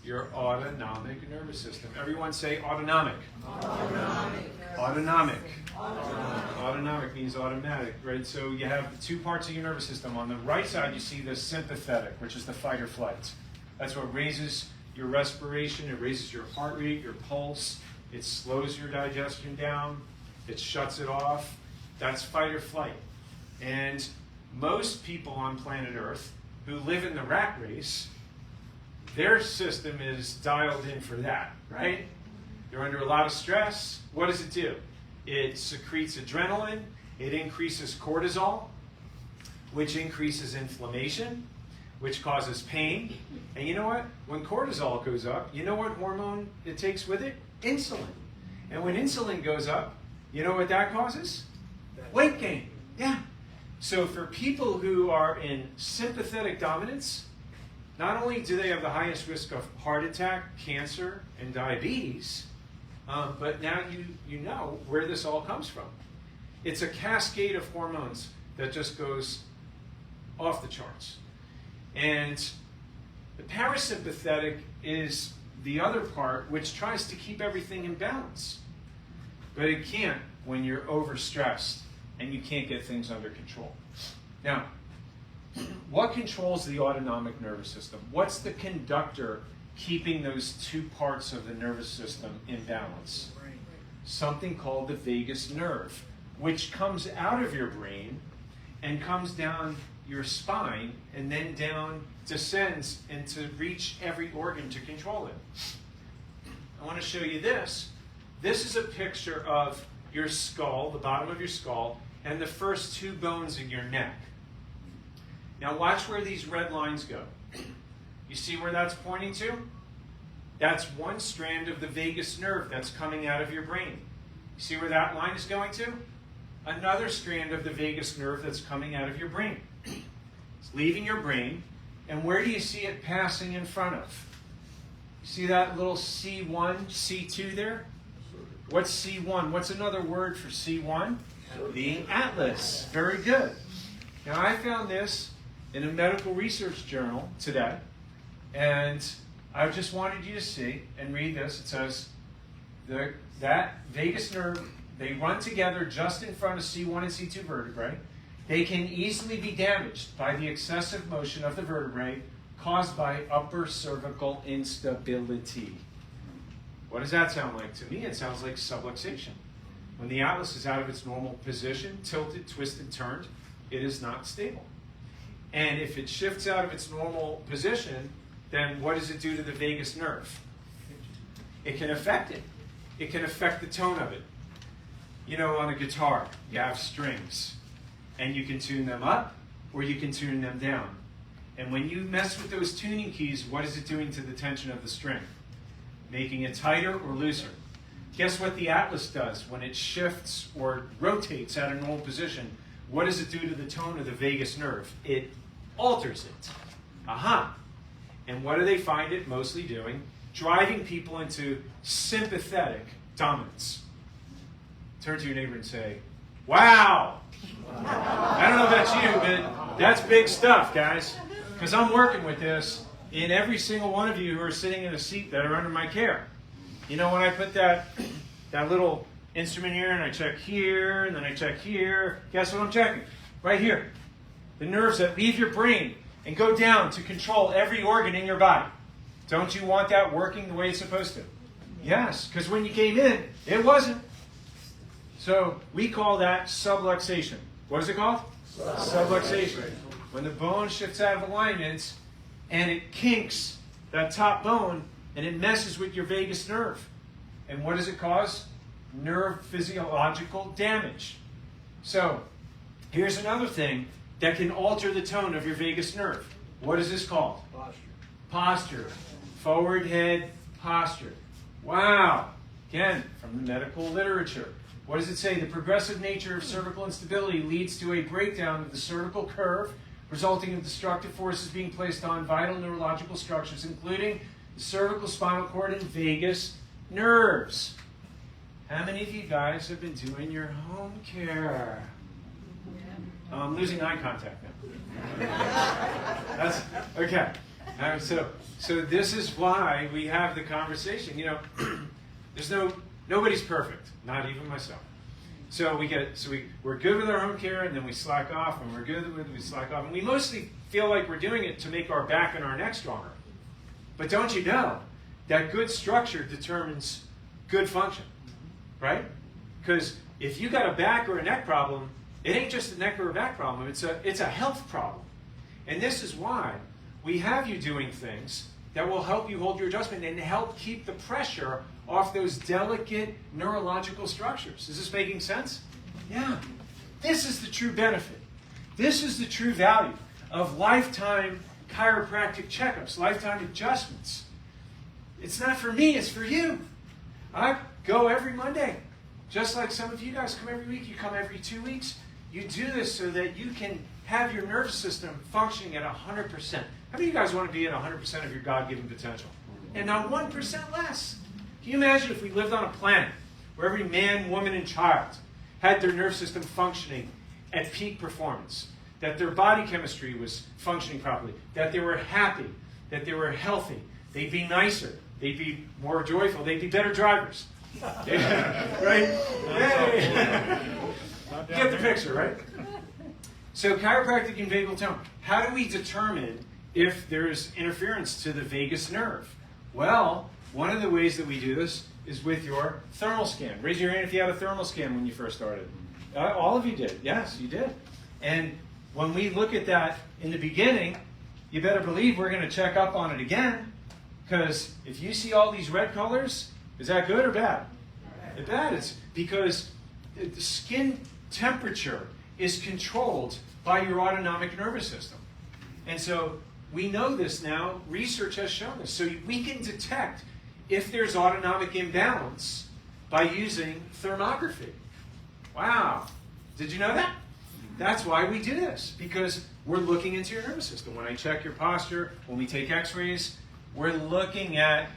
Your autonomic nervous system. Everyone say autonomic. Autonomic. Autonomic. Autonomic means automatic, right? So you have two parts of your nervous system. On the right side, you see the sympathetic, which is the fight or flight. That's what raises your respiration. It raises your heart rate, your pulse. It slows your digestion down. It shuts it off. That's fight or flight. And most people on planet Earth who live in the rat race, their system is dialed in for that, right? They're under a lot of stress. What does it do? It secretes adrenaline. It increases cortisol, which increases inflammation, which causes pain. And you know what? When cortisol goes up, you know what hormone it takes with it? Insulin. And when insulin goes up, you know what that causes? Weight gain. Yeah. So for people who are in sympathetic dominance, not only do they have the highest risk of heart attack, cancer, and diabetes, but now you know where this all comes from. It's a cascade of hormones that just goes off the charts. And the parasympathetic is the other part which tries to keep everything in balance. But it can't when you're overstressed and you can't get things under control. Now, what controls the autonomic nervous system? What's the conductor keeping those two parts of the nervous system in balance? Something called the vagus nerve, which comes out of your brain and comes down your spine and then down, descends, and to reach every organ to control it. I want to show you this. This is a picture of your skull, the bottom of your skull, and the first two bones in your neck. Now watch where these red lines go. You see where that's pointing to? That's one strand of the vagus nerve that's coming out of your brain. You see where that line is going to? another strand of the vagus nerve that's coming out of your brain. It's leaving your brain, and where do you see it passing in front of? See that little C1, C2 there? What's C1? What's another word for C1? The atlas. Very good. Now, I found this in a medical research journal today, and I just wanted you to see and read this. It says that vagus nerve, they run together just in front of C1 and C2 vertebrae. They can easily be damaged by the excessive motion of the vertebrae caused by upper cervical instability. What does that sound like? To me, it sounds like subluxation. When the atlas is out of its normal position, tilted, twisted, turned, it is not stable. And if it shifts out of its normal position, then what does it do to the vagus nerve? It can affect it. It can affect the tone of it. You know, on a guitar, you have strings, and you can tune them up or you can tune them down. And when you mess with those tuning keys, what is it doing to the tension of the string? Making it tighter or looser. Guess what the atlas does when it shifts or rotates out of normal position? What does it do to the tone of the vagus nerve? It alters it. Aha! And what do they find it mostly doing? Driving people into sympathetic dominance. Turn to your neighbor and say, wow! I don't know about you, but that's big stuff, guys. Because I'm working with this in every single one of you who are sitting in a seat that are under my care. You know, when I put that little instrument here, and I check here, and then I check here, guess what I'm checking? Right here. The nerves that leave your brain and go down to control every organ in your body. Don't you want that working the way it's supposed to? Yes, because when you came in, it wasn't. So we call that subluxation. What is it called? Subluxation. When the bone shifts out of alignment and it kinks that top bone and it messes with your vagus nerve. And what does it cause? Nerve physiological damage. So here's another thing that can alter the tone of your vagus nerve. What is this called? Posture. Posture. Forward head posture. Wow. Again, from the medical literature. What does it say? The progressive nature of cervical instability leads to a breakdown of the cervical curve, resulting in destructive forces being placed on vital neurological structures, including the cervical spinal cord and vagus nerves. How many of you guys have been doing your home care? I'm losing eye contact now. That's okay. All right, so this is why we have the conversation. You know, nobody's perfect, not even myself. So we're good with our home care, and then we slack off, and we're good with it, we slack off, and we mostly feel like we're doing it to make our back and our neck stronger. But don't you know that good structure determines good function, right? Because if you got a back or a neck problem, it ain't just a neck or a back problem. It's a health problem, and this is why we have you doing things that will help you hold your adjustment and help keep the pressure off those delicate neurological structures. Is this making sense? Yeah. This is the true benefit. This is the true value of lifetime chiropractic checkups, lifetime adjustments. It's not for me, it's for you. I go every Monday. Just like some of you guys come every week, you come every 2 weeks. You do this so that you can have your nervous system functioning at 100%. How many of you guys want to be at 100% of your God-given potential? And not 1% less. Can you imagine if we lived on a planet where every man, woman, and child had their nerve system functioning at peak performance, that their body chemistry was functioning properly, that they were happy, that they were healthy, they'd be nicer, they'd be more joyful, they'd be better drivers. Right? Yay! You get the picture, right? So chiropractic and vagal tone. How do we determine if there's interference to the vagus nerve? Well, one of the ways that we do this is with your thermal scan. Raise your hand if you had a thermal scan when you first started. All of you did. Yes, you did. And when we look at that in the beginning, you better believe we're going to check up on it again. Because if you see all these red colors, is that good or bad? It's bad. It's because the skin temperature is controlled by your autonomic nervous system. And so we know this now. Research has shown this. So we can detect if there's autonomic imbalance by using thermography. Wow. Did you know that? That's why we do this, because we're looking into your nervous system. When I check your posture, when we take x-rays, we're looking at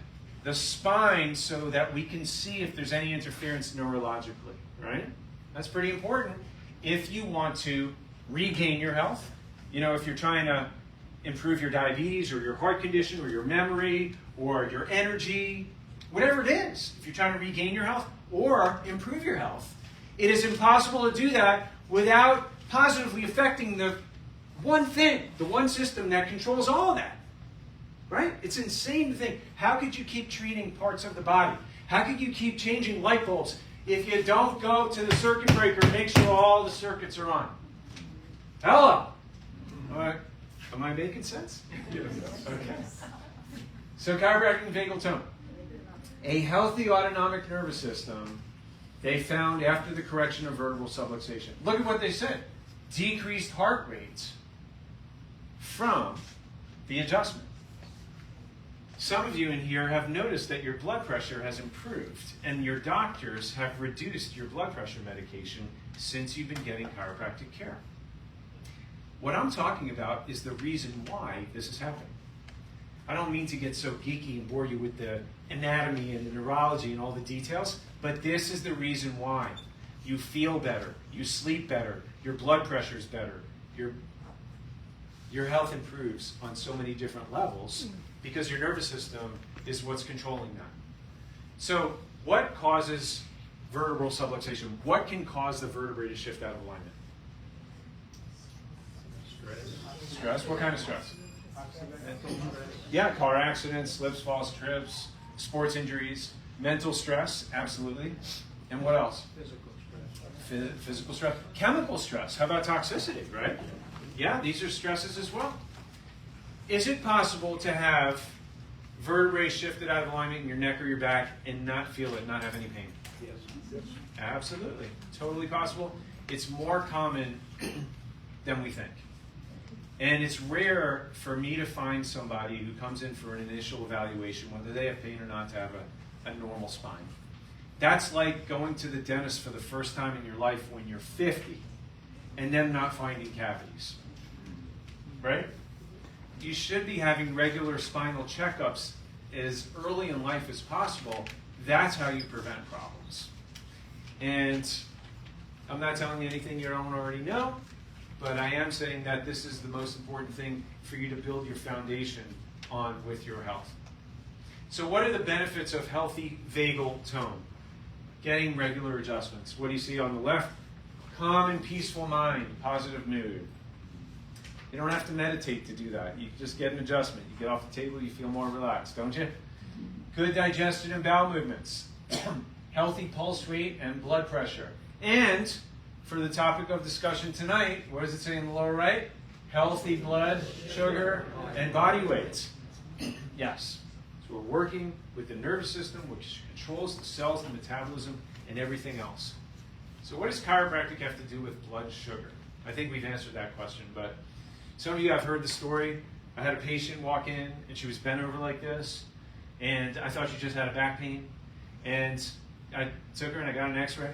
the spine so that we can see if there's any interference neurologically, right? That's pretty important if you want to regain your health. You know, if you're trying to improve your diabetes or your heart condition or your memory or your energy, whatever it is, if you're trying to regain your health or improve your health, it is impossible to do that without positively affecting the one thing, the one system that controls all of that. Right? It's insane to think, how could you keep treating parts of the body? How could you keep changing light bulbs if you don't go to the circuit breaker and make sure all the circuits are on? Hello? Am I making sense? Yes. Okay. So chiropractic and vagal tone. A healthy autonomic nervous system, they found after the correction of vertebral subluxation. Look at what they said. Decreased heart rates from the adjustment. Some of you in here have noticed that your blood pressure has improved and your doctors have reduced your blood pressure medication since you've been getting chiropractic care. What I'm talking about is the reason why this is happening. I don't mean to get so geeky and bore you with the anatomy and the neurology and all the details, but this is the reason why. You feel better, you sleep better, your blood pressure is better, your health improves on so many different levels because your nervous system is what's controlling that. So what causes vertebral subluxation? What can cause the vertebrae to shift out of alignment? Stress? What kind of stress? Yeah, car accidents, slips, falls, trips, sports injuries, mental stress, absolutely. And what else? Physical stress. Chemical stress. How about toxicity, right? Yeah, these are stresses as well. Is it possible to have vertebrae shifted out of alignment in your neck or your back and not feel it, not have any pain? Yes. Absolutely. Totally possible. It's more common than we think. And it's rare for me to find somebody who comes in for an initial evaluation, whether they have pain or not, to have a normal spine. That's like going to the dentist for the first time in your life when you're 50 and them not finding cavities. Right? You should be having regular spinal checkups as early in life as possible. That's how you prevent problems. And I'm not telling you anything you don't already know, but I am saying that this is the most important thing for you to build your foundation on with your health. So what are the benefits of healthy vagal tone? Getting regular adjustments. What do you see on the left? Calm and peaceful mind, positive mood. You don't have to meditate to do that. You just get an adjustment. You get off the table, you feel more relaxed, don't you? Good digestion and bowel movements. Healthy pulse rate and blood pressure. And for the topic of discussion tonight, what does it say in the lower right? Healthy blood, sugar, and body weight. Yes. So we're working with the nervous system, which controls the cells, the metabolism, and everything else. So what does chiropractic have to do with blood sugar? I think we've answered that question, but some of you have heard the story. I had a patient walk in, and she was bent over like this, and I thought she just had a back pain. And I took her and I got an x-ray,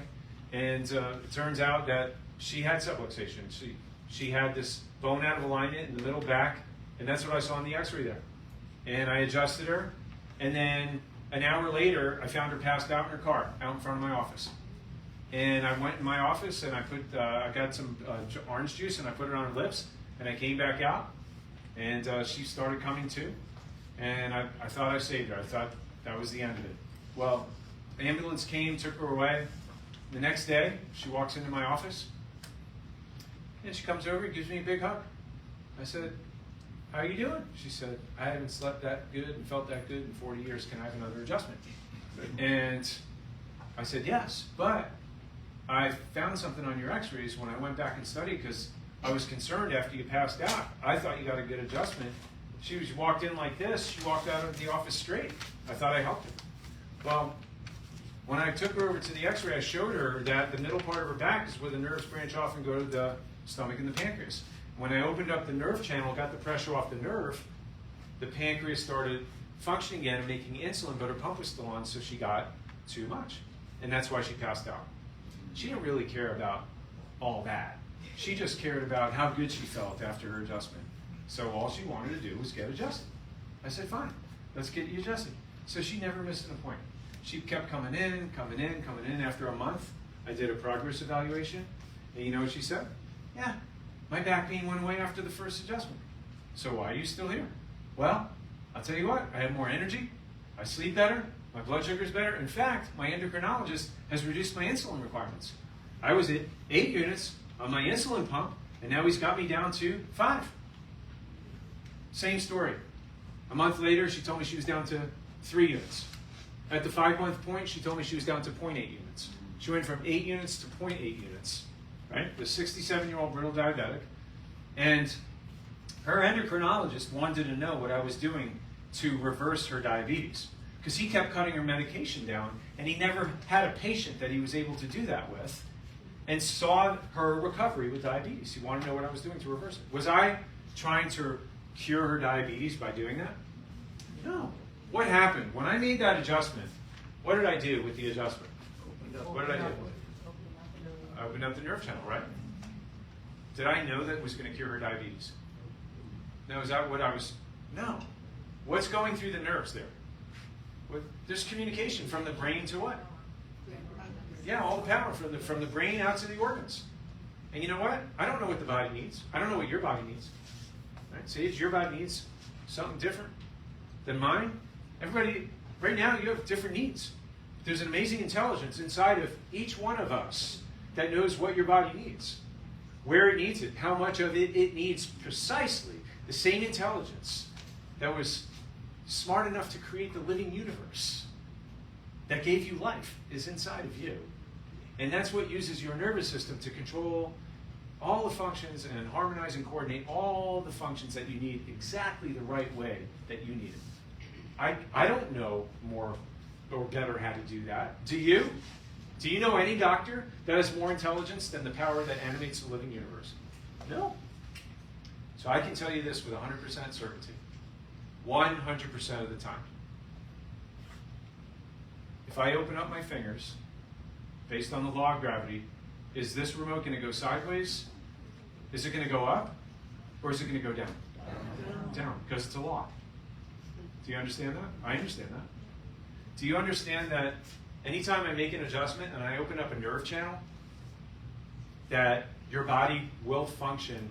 and it turns out that she had subluxation. She had this bone out of alignment in the middle back, and that's what I saw in the x-ray there. And I adjusted her, and then an hour later, I found her passed out in her car, out in front of my office. And I went in my office, and I got some orange juice, and I put it on her lips, and I came back out, and she started coming to, and I thought I saved her. I thought that was the end of it. Well, the ambulance came, took her away. The next day, she walks into my office, and she comes over and gives me a big hug. I said, "How are you doing?" She said, "I haven't slept that good and felt that good in 40 years. Can I have another adjustment?" And I said, "Yes, but I found something on your x-rays when I went back and studied because I was concerned after you passed out. I thought you got a good adjustment." She walked in like this. She walked out of the office straight. I thought I helped her. Well, when I took her over to the x-ray, I showed her that the middle part of her back is where the nerves branch off and go to the stomach and the pancreas. When I opened up the nerve channel, got the pressure off the nerve, the pancreas started functioning again and making insulin, but her pump was still on, so she got too much. And that's why she passed out. She didn't really care about all that. She just cared about how good she felt after her adjustment. So all she wanted to do was get adjusted. I said, fine, let's get you adjusted. So she never missed an appointment. She kept coming in, coming in, coming in. After a month, I did a progress evaluation. And you know what she said? Yeah, my back pain went away after the first adjustment. So why are you still here? Well, I'll tell you what, I have more energy, I sleep better, my blood sugar's better. In fact, my endocrinologist has reduced my insulin requirements. I was at 8 units on my insulin pump, and now he's got me down to 5. Same story. A month later, she told me she was down to 3 units. At the 5-month point, she told me she was down to 0.8 units. She went from 8 units to 0.8 units, right? The 67-year-old brittle diabetic. And her endocrinologist wanted to know what I was doing to reverse her diabetes, because he kept cutting her medication down, and he never had a patient that he was able to do that with, and saw her recovery with diabetes. He wanted to know what I was doing to reverse it. Was I trying to cure her diabetes by doing that? No. What happened? When I made that adjustment, what did I do with the adjustment? What did I do? I opened up the nerve channel, right? Did I know that it was going to cure her diabetes? No, is that what I was? No. What's going through the nerves there? There's communication from the brain to what? Yeah, all the power from the brain out to the organs. And you know what? I don't know what the body needs. I don't know what your body needs. Right? Sage, your body needs something different than mine. Everybody, right now, you have different needs. There's an amazing intelligence inside of each one of us that knows what your body needs, where it needs it, how much of it it needs precisely. The same intelligence that was smart enough to create the living universe that gave you life is inside of you. And that's what uses your nervous system to control all the functions and harmonize and coordinate all the functions that you need exactly the right way that you need it. I don't know more or better how to do that. Do you? Do you know any doctor that has more intelligence than the power that animates the living universe? No. So I can tell you this with 100% certainty. 100% of the time. If I open up my fingers, based on the law of gravity, is this remote going to go sideways? Is it going to go up? Or is it going to go down? Down, because it's a law. Do you understand that? I understand that. Do you understand that anytime I make an adjustment and I open up a nerve channel, that your body will function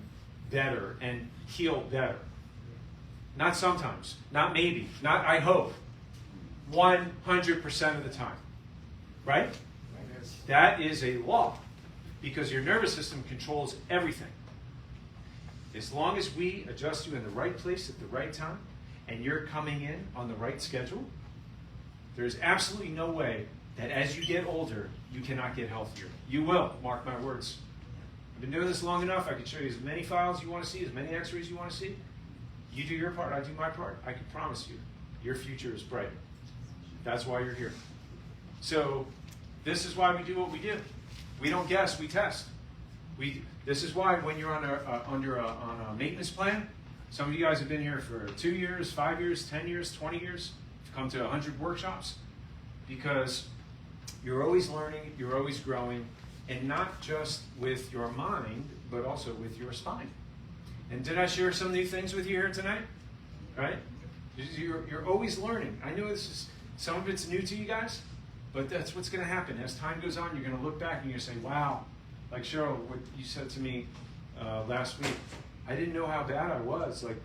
better and heal better? Not sometimes, not maybe, not I hope. 100% of the time. Right? That is a law, because your nervous system controls everything. As long as we adjust you in the right place at the right time, and you're coming in on the right schedule, there's absolutely no way that as you get older, you cannot get healthier. You will, mark my words. I've been doing this long enough, I can show you as many files you want to see, as many x-rays you want to see. You do your part, I do my part. I can promise you, your future is bright. That's why you're here. So, this is why we do what we do. We don't guess, we test. This is why when you're on a maintenance plan, some of you guys have been here for 2 years, 5 years, 10 years, 20 years. You've come to 100 workshops, because you're always learning, you're always growing, and not just with your mind, but also with your spine. And did I share some new things with you here tonight? Right? You're always learning. I know some of it's new to you guys, but that's what's going to happen. As time goes on, you're going to look back and you're going to say, wow, like Cheryl, what you said to me last week, I didn't know how bad I was, like,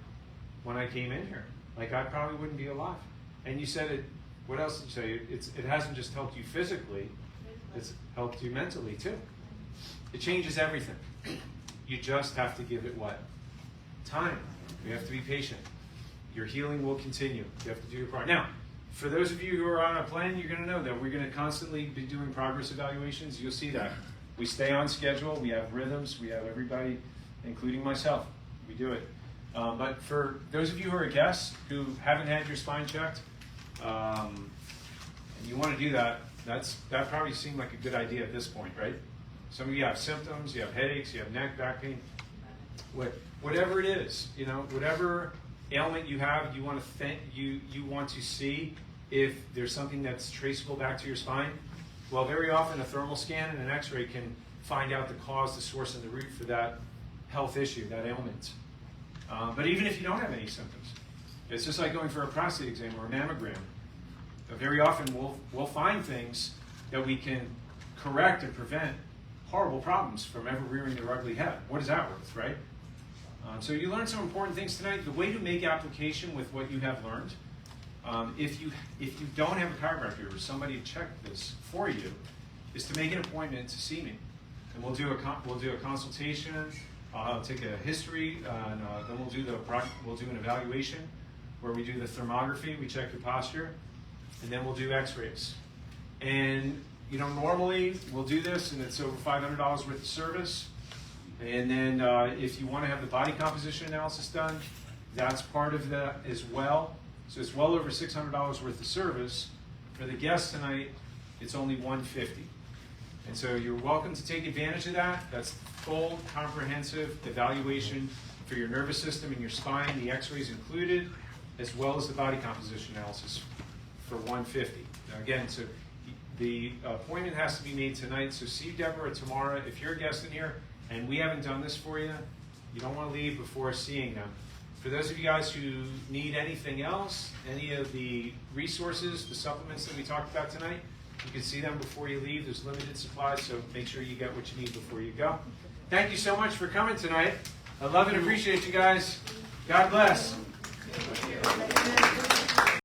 when I came in here. Like, I probably wouldn't be alive. And you said it, what else did you say? It hasn't just helped you physically, it's helped you mentally too. It changes everything. You just have to give it what? Time. You have to be patient. Your healing will continue. You have to do your part. Now, for those of you who are on a plan, you're going to know that we're going to constantly be doing progress evaluations. You'll see that. We stay on schedule. We have rhythms. We have everybody, including myself. We do it. But for those of you who are guests who haven't had your spine checked, and you want to do that, that probably seemed like a good idea at this point, right? Some of you have symptoms, you have headaches, you have neck, back pain, whatever it is, whatever ailment you have, you want to see if there's something that's traceable back to your spine. Well, very often a thermal scan and an x-ray can find out the cause, the source, and the root for that health issue, that ailment. But even if you don't have any symptoms, it's just like going for a prostate exam or a mammogram. Very often we'll find things that we can correct and prevent horrible problems from ever rearing their ugly head. What is that worth, right? So you learned some important things tonight. The way to make application with what you have learned, if you don't have a chiropractor or somebody to check this for you, is to make an appointment to see me, and we'll do a consultation. I'll take a history, and then we'll do an evaluation where we do the thermography. We check your posture, and then we'll do X-rays. And normally we'll do this, and it's over $500 worth of service. And then if you want to have the body composition analysis done, that's part of that as well. So it's well over $600 worth of service. For the guests tonight, it's only $150. And so you're welcome to take advantage of that. That's full, comprehensive evaluation for your nervous system and your spine, the X-rays included, as well as the body composition analysis for $150. Now again, so the appointment has to be made tonight. So see Deborah or Tamara. If you're a guest in here and we haven't done this for you, you don't want to leave before seeing them. For those of you guys who need anything else, any of the resources, the supplements that we talked about tonight, you can see them before you leave. There's limited supplies, so make sure you get what you need before you go. Thank you so much for coming tonight. I love and appreciate you guys. God bless.